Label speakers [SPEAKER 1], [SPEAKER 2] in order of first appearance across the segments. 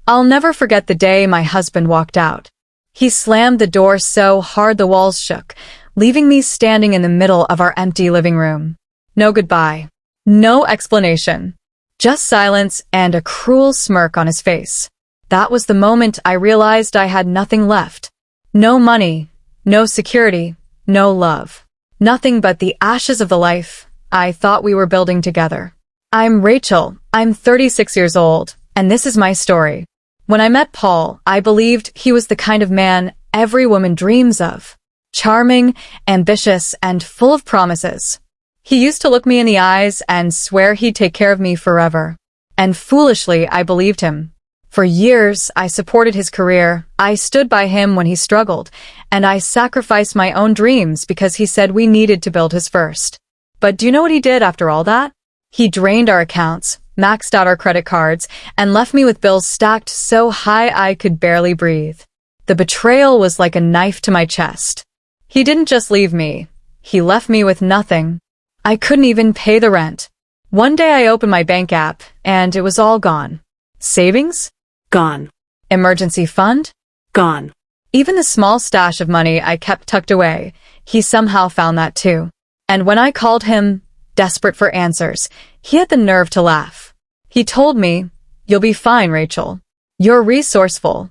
[SPEAKER 1] I'll never forget the day my husband walked out. He slammed the door so hard the walls shook, leaving me standing in the middle of our empty living room. No goodbye. No explanation. Just silence and a cruel smirk on his face. That was the moment I realized I had nothing left. No money, no security, no love. Nothing but the ashes of the life I thought we were building together. I'm Rachel. I'm 36 years old, and this is my story. When I met Paul, I believed he was the kind of man every woman dreams of. Charming, ambitious, and full of promises. He used to look me in the eyes and swear he'd take care of me forever. And foolishly, I believed him. For years, I supported his career, I stood by him when he struggled, and I sacrificed my own dreams because he said we needed to build his first. But do you know what he did after all that? He drained our accounts, maxed out our credit cards, and left me with bills stacked so high I could barely breathe. The betrayal was like a knife to my chest. He didn't just leave me. He left me with nothing. I couldn't even pay the rent. One day I opened my bank app, and it was all gone. Savings? Gone. Emergency fund? Gone. Even the small stash of money I kept tucked away, he somehow found that too. And when I called him, desperate for answers, he had the nerve to laugh. He told me, "You'll be fine, Rachel. You're resourceful."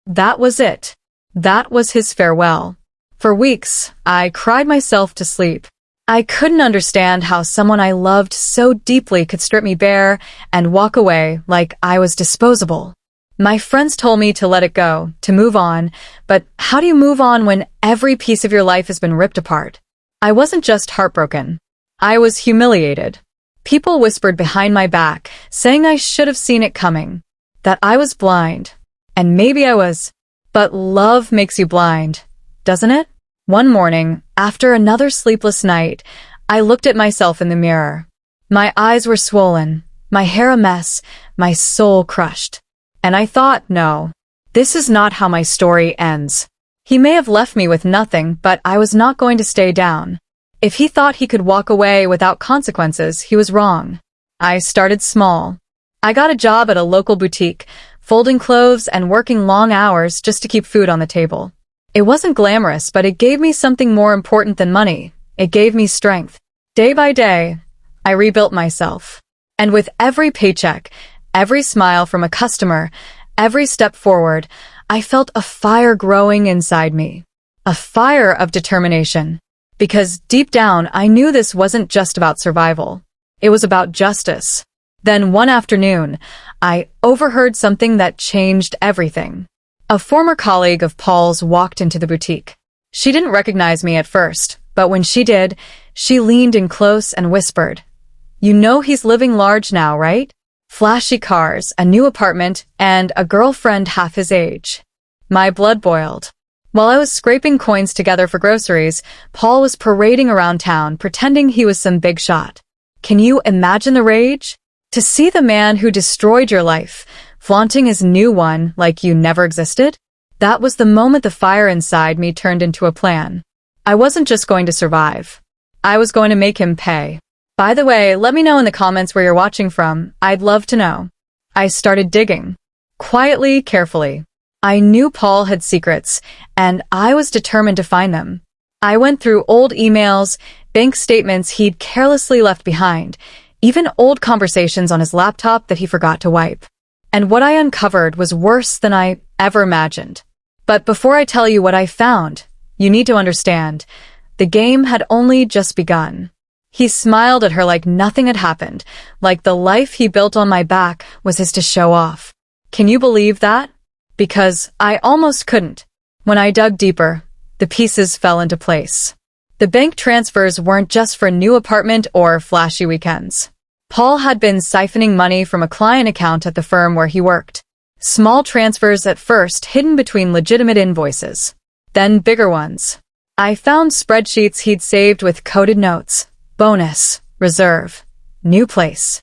[SPEAKER 1] That was it. That was his farewell. For weeks, I cried myself to sleep. I couldn't understand how someone I loved so deeply could strip me bare and walk away like I was disposable. My friends told me to let it go, to move on, but how do you move on when every piece of your life has been ripped apart? I wasn't just heartbroken. I was humiliated. People whispered behind my back, saying I should have seen it coming, that I was blind. And maybe I was. But love makes you blind, doesn't it? One morning, after another sleepless night, I looked at myself in the mirror. My eyes were swollen, my hair a mess, my soul crushed. And I thought, no, this is not how my story ends. He may have left me with nothing, but I was not going to stay down. If he thought he could walk away without consequences, he was wrong. I started small. I got a job at a local boutique, folding clothes and working long hours just to keep food on the table. It wasn't glamorous, but it gave me something more important than money. It gave me strength. Day by day, I rebuilt myself. And with every paycheck, every smile from a customer, every step forward, I felt a fire growing inside me. A fire of determination. Because deep down, I knew this wasn't just about survival. It was about justice. Then one afternoon, I overheard something that changed everything. A former colleague of Paul's walked into the boutique. She didn't recognize me at first, but when she did, she leaned in close and whispered, "You know he's living large now, right? Flashy cars, a new apartment, and a girlfriend half his age." My blood boiled. While I was scraping coins together for groceries, Paul was parading around town, pretending he was some big shot. Can you imagine the rage? To see the man who destroyed your life, flaunting his new one like you never existed? That was the moment the fire inside me turned into a plan. I wasn't just going to survive. I was going to make him pay. By the way, let me know in the comments where you're watching from. I'd love to know. I started digging. Quietly, carefully. I knew Paul had secrets, and I was determined to find them. I went through old emails, bank statements he'd carelessly left behind, even old conversations on his laptop that he forgot to wipe. And what I uncovered was worse than I ever imagined. But before I tell you what I found, you need to understand, the game had only just begun. He smiled at her like nothing had happened, like the life he built on my back was his to show off. Can you believe that? Because I almost couldn't. When I dug deeper, the pieces fell into place. The bank transfers weren't just for a new apartment or flashy weekends. Paul had been siphoning money from a client account at the firm where he worked. Small transfers at first hidden between legitimate invoices. Then bigger ones. I found spreadsheets he'd saved with coded notes. Bonus, reserve, new place.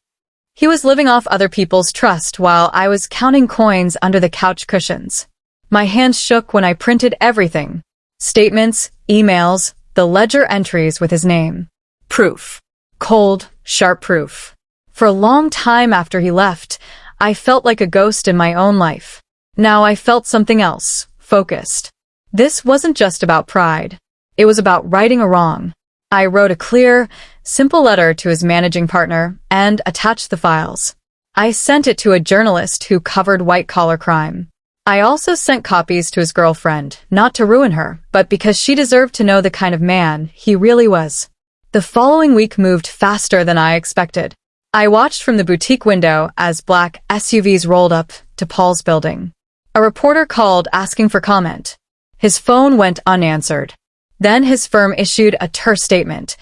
[SPEAKER 1] He was living off other people's trust while I was counting coins under the couch cushions. My hands shook when I printed everything. Statements, emails, the ledger entries with his name. Proof. Cold, sharp proof. For a long time after he left, I felt like a ghost in my own life. Now I felt something else, focused. This wasn't just about pride. It was about righting a wrong. I wrote a clear, simple letter to his managing partner and attached the files. I sent it to a journalist who covered white-collar crime. I also sent copies to his girlfriend, not to ruin her, but because she deserved to know the kind of man he really was. The following week moved faster than I expected. I watched from the boutique window as black SUVs rolled up to Paul's building. A reporter called asking for comment. His phone went unanswered. Then his firm issued a terse statement.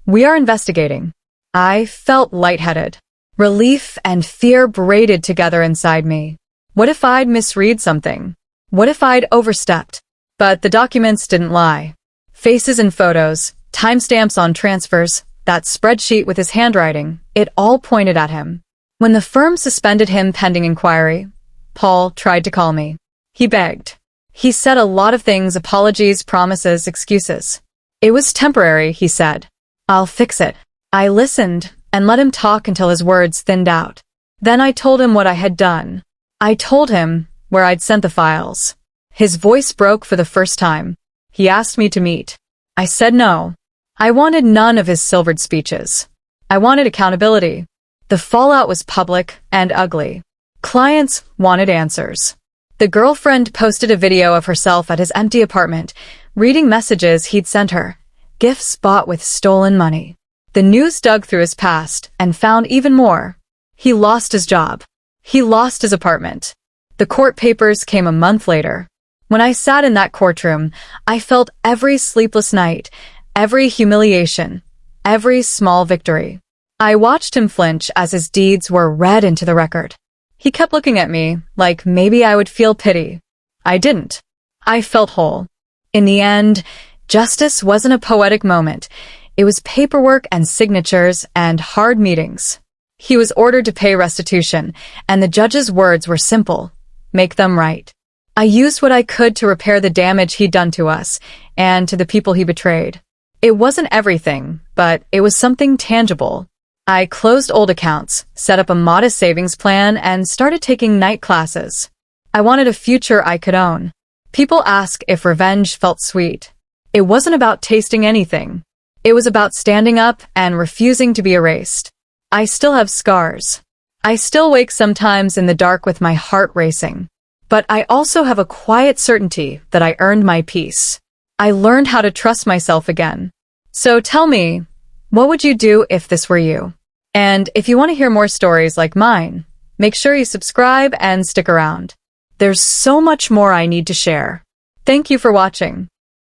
[SPEAKER 1] "We are investigating." I felt lightheaded. Relief and fear braided together inside me. What if I'd misread something? What if I'd overstepped? But the documents didn't lie. Faces and photos, timestamps on transfers, that spreadsheet with his handwriting, it all pointed at him. When the firm suspended him pending inquiry, Paul tried to call me. He begged. He said a lot of things, apologies, promises, excuses. It was temporary, he said. I'll fix it. I listened and let him talk until his words thinned out. Then I told him what I had done. I told him where I'd sent the files. His voice broke for the first time. He asked me to meet. I said no. I wanted none of his silvered speeches. I wanted accountability. The fallout was public and ugly. Clients wanted answers. The girlfriend posted a video of herself at his empty apartment, reading messages he'd sent her, gifts bought with stolen money. The news dug through his past and found even more. He lost his job. He lost his apartment. The court papers came a month later. When I sat in that courtroom, I felt every sleepless night, every humiliation, every small victory. I watched him flinch as his deeds were read into the record. He kept looking at me, like maybe I would feel pity. I didn't. I felt whole. In the end, justice wasn't a poetic moment. It was paperwork and signatures and hard meetings. He was ordered to pay restitution, and the judge's words were simple: make them right. I used what I could to repair the damage he'd done to us and to the people he betrayed. It wasn't everything, but it was something tangible. I closed old accounts, set up a modest savings plan, and started taking night classes. I wanted a future I could own. People ask if revenge felt sweet. It wasn't about tasting anything. It was about standing up and refusing to be erased. I still have scars. I still wake sometimes in the dark with my heart racing. But I also have a quiet certainty that I earned my peace. I learned how to trust myself again. So tell me, what would you do if this were you? And if you want to hear more stories like mine, make sure you subscribe and stick around. There's so much more I need to share. Thank you for watching.